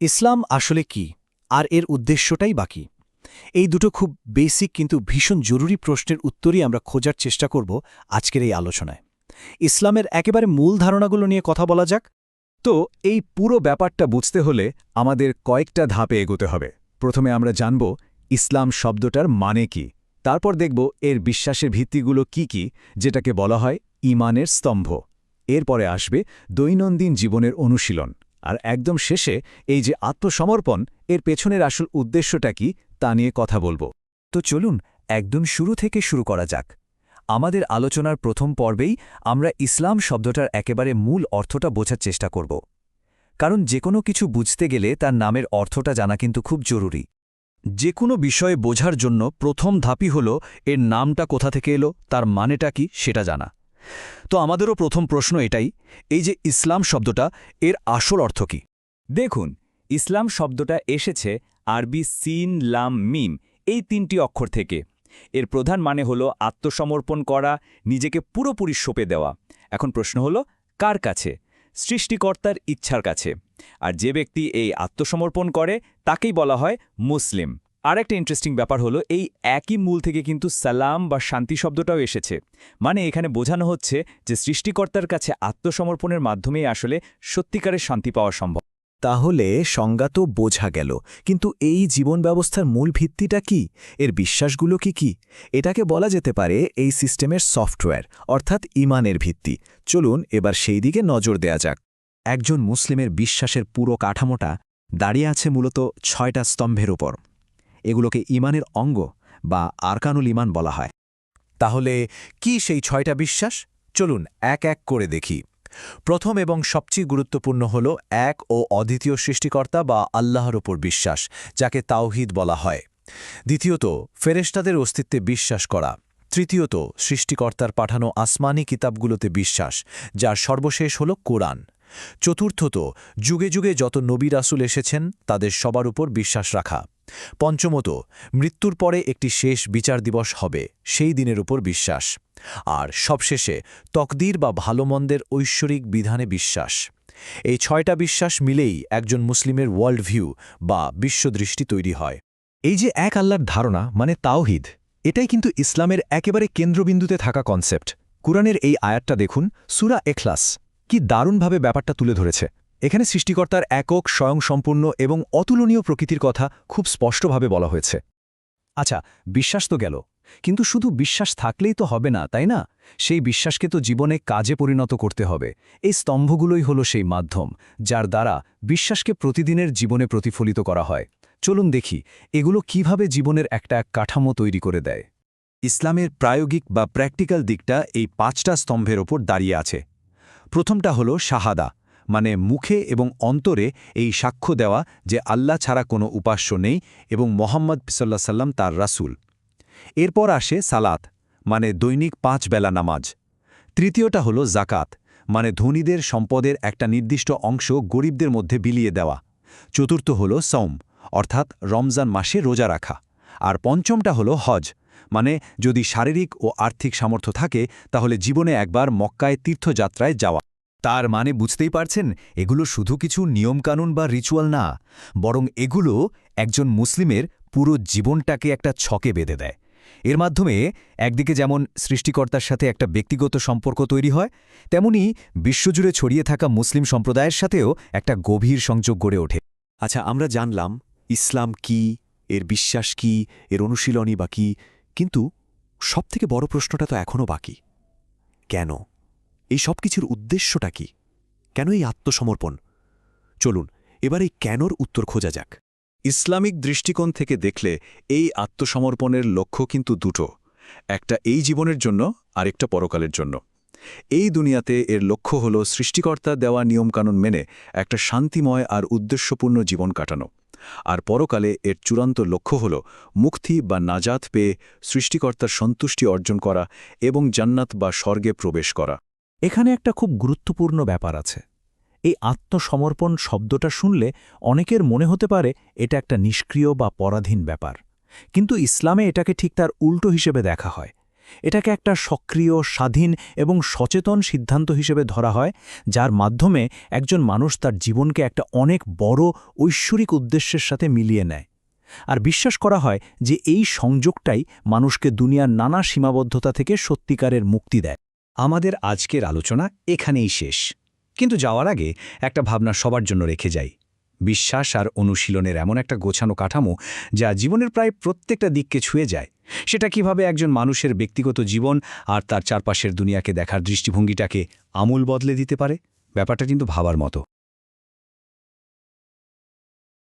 ইসলাম আসলে কি আর এর উদ্দেশ্যটাই বাকি এই দুটো খুব বেসিক কিন্তু ভীষণ জরুরি প্রশ্নের উত্তরই আমরা খোঁজার চেষ্টা করব আজকের এই আলোচনায়। ইসলামের একেবারে মূল ধারণাগুলো নিয়ে কথা বলা যাক। তো এই পুরো ব্যাপারটা বুঝতে হলে আমাদের কয়েকটা ধাপে এগোতে হবে। প্রথমে আমরা জানব ইসলাম শব্দটার মানে কি, তারপর দেখব এর বিশ্বাসের ভিত্তিগুলো কি যেটাকে বলা হয় ঈমানের স্তম্ভ। এরপরে আসবে দৈনন্দিন জীবনের অনুশীলন, আর একদম শেষে এই যে আত্মসমর্পণ, এর পেছনের আসল উদ্দেশ্যটা কি তা নিয়ে কথা বলবো। তো চলুন একদম শুরু থেকে শুরু করা যাক। আমাদের আলোচনার প্রথম পর্বেই আমরা ইসলাম শব্দটার একেবারে মূল অর্থটা বোঝার চেষ্টা করব, কারণ যে কোনো কিছু বুঝতে গেলে তার নামের অর্থটা জানা কিন্তু খুব জরুরি। যে কোনো বিষয়ে বোঝার জন্য প্রথম ধাপই হল এর নামটা কোথা থেকে এলো, তার মানেটা কি সেটা জানা। তো আমাদেরও প্রথম প্রশ্ন এটাই, এই যে ইসলাম শব্দটা, এর আসল অর্থ কি? দেখুন, ইসলাম শব্দটা এসেছে আরবি সিন লাম মিম এই তিনটি অক্ষর থেকে। এর প্রধান মানে হল আত্মসমর্পণ করা, নিজেকে পুরোপুরি সঁপে দেওয়া। এখন প্রশ্ন হল কার কাছে? সৃষ্টিকর্তার ইচ্ছার কাছে। আর যে ব্যক্তি এই আত্মসমর্পণ করে তাকেই বলা হয় মুসলিম। আর একটা ইন্টারেস্টিং ব্যাপার হলো এই একই মূল থেকে কিন্তু সালাম বা শান্তি শব্দটাও এসেছে। মানে এখানে বোঝানো হচ্ছে যে সৃষ্টিকর্তার কাছে আত্মসমর্পণের মাধ্যমেই আসলে সত্যিকারের শান্তি পাওয়া সম্ভব। তাহলে সংজ্ঞা তো বোঝা গেল, কিন্তু এই জীবন ব্যবস্থার মূল ভিত্তিটা কি? এর বিশ্বাসগুলো কি? এটাকে বলা যেতে পারে এই সিস্টেমের সফটওয়্যার, অর্থাৎ ঈমানের ভিত্তি। চলুন এবার সেই দিকে নজর দেয়া যাক। একজন মুসলিমের বিশ্বাসের পুরো কাঠামোটা দাঁড়িয়ে আছে মূলত 6টা স্তম্ভের উপর। এগুলোকে ঈমানের অঙ্গ বা আরকানুল ঈমান বলা হয়। তাহলে কি সেই 6টা বিশ্বাস? চলুন এক এক করে দেখি। প্রথম এবং সবচেয়ে গুরুত্বপূর্ণ হল এক ও অদ্বিতীয় সৃষ্টিকর্তা বা আল্লাহর ওপর বিশ্বাস, যাকে তাওহীদ বলা হয়। দ্বিতীয়ত, ফেরেশতাদের অস্তিত্বে বিশ্বাস করা। তৃতীয়ত, সৃষ্টিকর্তার পাঠানো আসমানি কিতাবগুলোতে বিশ্বাস, যার সর্বশেষ হল কোরআন। চতুর্থত, যুগে যুগে যত নবী রাসূল এসেছেন তাদের সবার উপর বিশ্বাস রাখা। পঞ্চমত, মৃত্যুর পরে একটি শেষ বিচার দিবস হবে, সেই দিনের উপর বিশ্বাস। আর সবশেষে তকদির বা ভালোমন্দের ঐশ্বরিক বিধানে বিশ্বাস। এই 6টা বিশ্বাস মিলেই একজন মুসলিমের ওয়ার্ল্ড ভিউ বা বিশ্বদৃষ্টি তৈরি হয়। এই যে এক আল্লাহর ধারণা মানে তাওহীদ, এটাই কিন্তু ইসলামের একেবারে কেন্দ্রবিন্দুতে থাকা কনসেপ্ট। কুরআনের এই আয়াতটা দেখুন, সূরা ইখলাস, কি দারুণভাবে ব্যাপারটা তুলে ধরেছে। এখানে সৃষ্টিকর্তার একক, স্বয়ংসম্পূর্ণ এবং অতুলনীয় প্রকৃতির কথা খুব স্পষ্টভাবে বলা হয়েছে। আচ্ছা, বিশ্বাস তো গেল, কিন্তু শুধু বিশ্বাস থাকলেই তো হবে না, তাই না? সেই বিশ্বাসকে তো জীবনে কাজে পরিণত করতে হবে। এই স্তম্ভগুলোই হলো সেই মাধ্যম, যার দ্বারা বিশ্বাসকে প্রতিদিনের জীবনে প্রতিফলিত করা হয়। চলুন দেখি এগুলো কিভাবে জীবনের একটা কাঠামো তৈরি করে দেয়। ইসলামের প্রায়োগিক বা প্র্যাকটিক্যাল দিকটা এই 5টা স্তম্ভের ওপর দাঁড়িয়ে আছে। প্রথমটা হলো শাহাদা, মানে মুখে এবং অন্তরে এই সাক্ষ্য দেওয়া যে আল্লাহ ছাড়া কোনো উপাস্য নেই এবং মোহাম্মদ সাল্লাল্লাহু আলাইহি ওয়াসাল্লাম তার রাসূল। এরপর আসে সালাত, মানে দৈনিক 5 বেলা নামাজ। তৃতীয়টা হলো জাকাত, মানে ধনীদের সম্পদের একটা নির্দিষ্ট অংশ গরিবদের মধ্যে বিলিয়ে দেওয়া। চতুর্থ হলো সওম, অর্থাৎ রমজান মাসে রোজা রাখা। আর পঞ্চমটা হলো হজ, মানে যদি শারীরিক ও আর্থিক সামর্থ্য থাকে তাহলে জীবনে একবার মক্কায় তীর্থযাত্রায় যাওয়া। তার মানে বুঝতেই পারছেন, এগুলো শুধু কিছু নিয়মকানুন বা রিচুয়াল না, বরং এগুলো একজন মুসলিমের পুরো জীবনটাকে একটা ছকে বেঁধে দেয়। এর মাধ্যমে একদিকে যেমন সৃষ্টিকর্তার সাথে একটা ব্যক্তিগত সম্পর্ক তৈরি হয়, তেমনি বিশ্বজুড়ে ছড়িয়ে থাকা মুসলিম সম্প্রদায়ের সাথেও একটা গভীর সংযোগ গড়ে ওঠে। আচ্ছা, আমরা জানলাম ইসলাম কি, এর বিশ্বাস কি, এর অনুশীলনই বা কি, কিন্তু সবথেকে বড় প্রশ্নটা তো এখনও বাকি। কেন? এই সব কিছুর উদ্দেশ্যটা কি? কেন এই আত্মসমর্পণ? চলুন এবার এই কেনর উত্তর খোঁজা যাক। ইসলামিক দৃষ্টিকোণ থেকে দেখলে এই আত্মসমর্পণের লক্ষ্য কিন্তু দুটো, একটা এই জীবনের জন্য, আরেকটা পরকালের জন্য। এই দুনিয়াতে এর লক্ষ্য হল সৃষ্টিকর্তা দেওয়া নিয়মকানুন মেনে একটা শান্তিময় আর উদ্দেশ্যপূর্ণ জীবন কাটানো। আর পরকালে এর চূড়ান্ত লক্ষ্য হল মুক্তি বা নাজাত পেয়ে সৃষ্টিকর্তার সন্তুষ্টি অর্জন করা এবং জান্নাত বা স্বর্গে প্রবেশ করা। এখানে একটা খুব গুরুত্বপূর্ণ ব্যাপার আছে। এই আত্মসমর্পণ শব্দটা শুনলে অনেকের মনে হতে পারে এটা একটা নিষ্ক্রিয় বা পরাধীন ব্যাপার, কিন্তু ইসলামে এটাকে ঠিক তার উল্টো হিসেবে দেখা হয়। এটাকে একটা সক্রিয়, স্বাধীন এবং সচেতন সিদ্ধান্ত হিসেবে ধরা হয়, যার মাধ্যমে একজন মানুষ তার জীবনকে একটা অনেক বড় ঐশ্বরিক উদ্দেশ্যের সাথে মিলিয়ে নেয়। আর বিশ্বাস করা হয় যে এই সংযোগটাই মানুষকে দুনিয়ার নানা সীমাবদ্ধতা থেকে সত্যিকারের মুক্তি দেয়। আমাদের আজকের আলোচনা এখানেই শেষ, কিন্তু যাওয়ার আগে একটা ভাবনা সবার জন্য রেখে যাই। বিশ্বাস আর অনুশীলনের এমন একটা গোছানো কাঠামো যা জীবনের প্রায় প্রত্যেকটা দিককে ছুঁয়ে যায়, সেটা কিভাবে একজন মানুষের ব্যক্তিগত জীবন আর তার চারপাশের দুনিয়াকে দেখার দৃষ্টিভঙ্গিটাকে আমূল বদলে দিতে পারে, ব্যাপারটা কিন্তু ভাবার মতো।